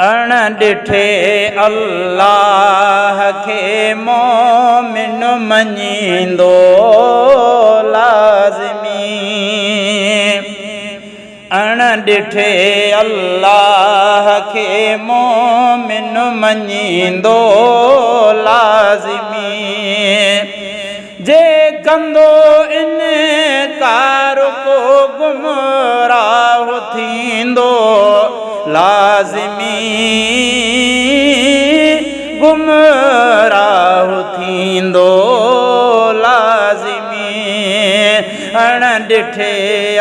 अण ॾिठे अल्लाह खे मोमिन मञींदो लाज़मी। अण ॾिठे अल्लाह खे मोमिन मञींदो लाज़मी। जे कंदो इनकार को गुमराह थींदो लाज़मी। गुमराह थींदो लाज़मी। अण ॾिठे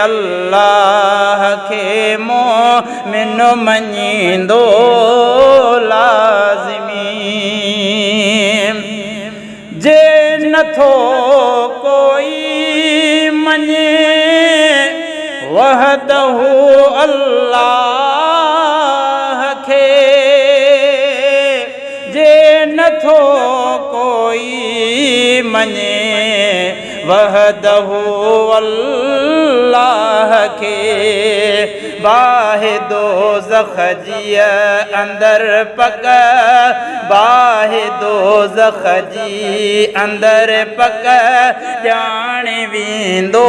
अल्लाह खे मोमिन मञींदो लाज़मी। जे नथो कोई मञे वहदहू अल्लाह खे। जे नथो कोई मञे वहदहू अल्लाह खे। बाहि दोज़ख जी अंदर पक, बाहि दोज़ख जी अंदर पक ॼाणे वेंदो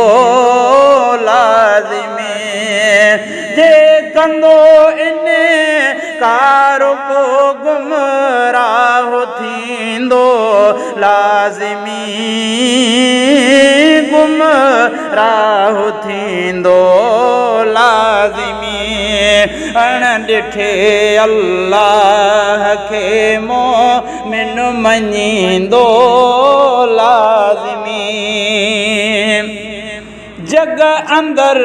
लाज़मी। जे कंदो इनकार को गुमराह थींदो लाज़मी। गुमराह थींदो लाज़मी। अण ॾिठे अल्लाह खे मोमिन मञींदो लाज़मी। जग अंदर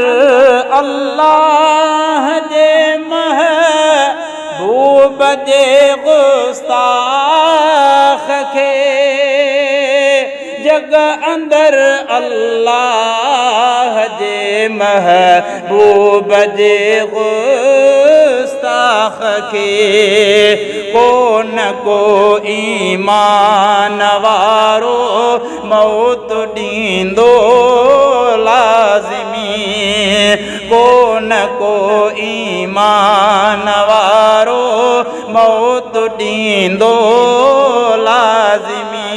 अल्लाह जे महबूब जे गुस्ताख खे। जग अंदर अल्लाह जे महबूब जे गुस्ताख खे। को न को ईमान वारो मौत ॾींदो लाज़मी। को न को ईमान वारो मौत ॾींदो लाज़मी।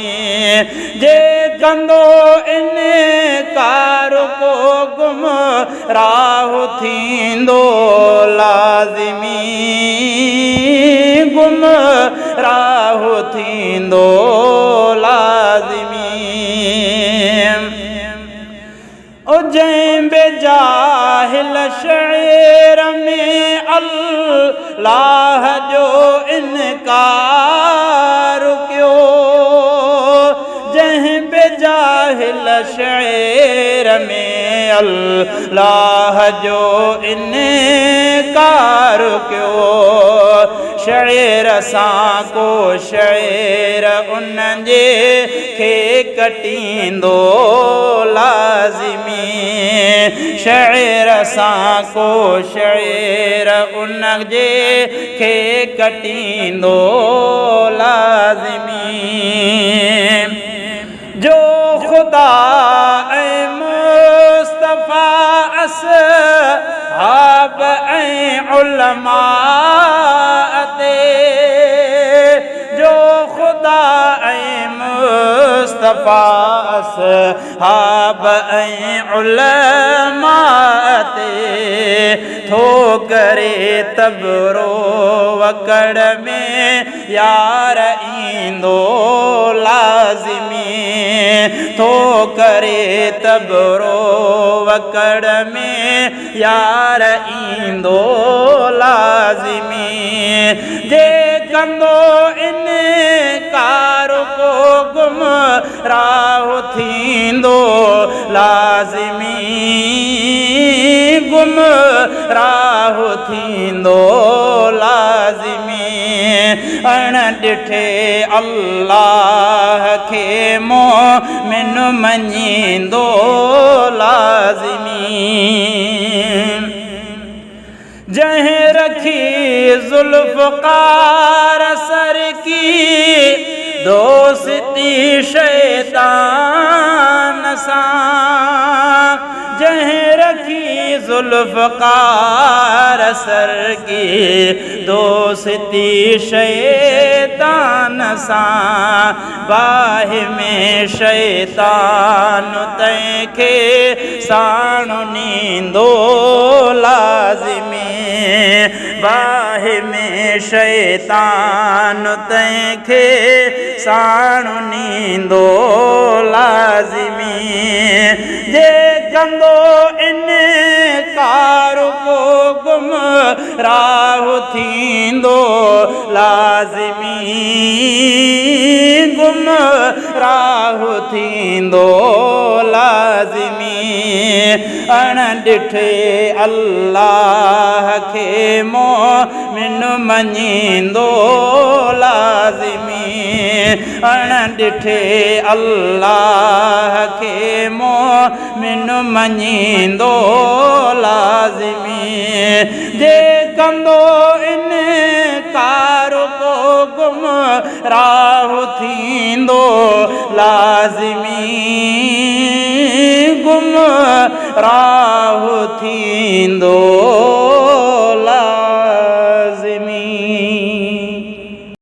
जे कंदो इनकार को गुमराह थींदो लाज़मी। गुमराह थींदो लाज़मी। ओ जंहिं बेजाहिल शइर में अल्लाह जो इनकार कयो। जंहिं बेजाहिल शइर में अल्लाह जो इनकार कयो। शइर सां को शइर उनजे खे कटींदो लाज़मी। शइर सां को शइर उनजे खे कटींदो लाज़मी। जो खुदा ऐं मुस्तफ़ा असहाब ऐं उलमा ते। जो खुदा ऐं मुस्तफ़ा असहाब ऐं उलमा ते थो करे तबरो वकड़ में यार ईंदो लाज़मी। थो करे तबरो वकड़ में यार ईंदो लाज़मी। जे कंदो इनकार को गुमराह थींदो लाज़मी। गुमराह थींदो लाज़मी। अण ॾिठे अल्लाह खे मोमिन मञींदो लाज़मी। जंहिं रखी ज़ुल्फ़कार सर की दोस्ती शैतान सां। जंहिं रखी ज़ुल्फ़कार असर की दोस्ती शैतान सां बाहि में शैतान तंहिंखे साणु नींदो लाज़िमी बाहि में शैतान तंहिंखे साणु नींदो लाज़िमी जे कंदो इनकार को गुमराह थींदो लाज़िमी गुमराह थींदो लाज़िमी अण ॾिठे अल्लाह खे मोमिन मञींदो लाज़िमी अण ॾिठे अल्लाह खे मोमिन मञींदो लाज़िमी जे कंदो इनकार को गुमराह थींदो लाज़िमी गुमराह थींदो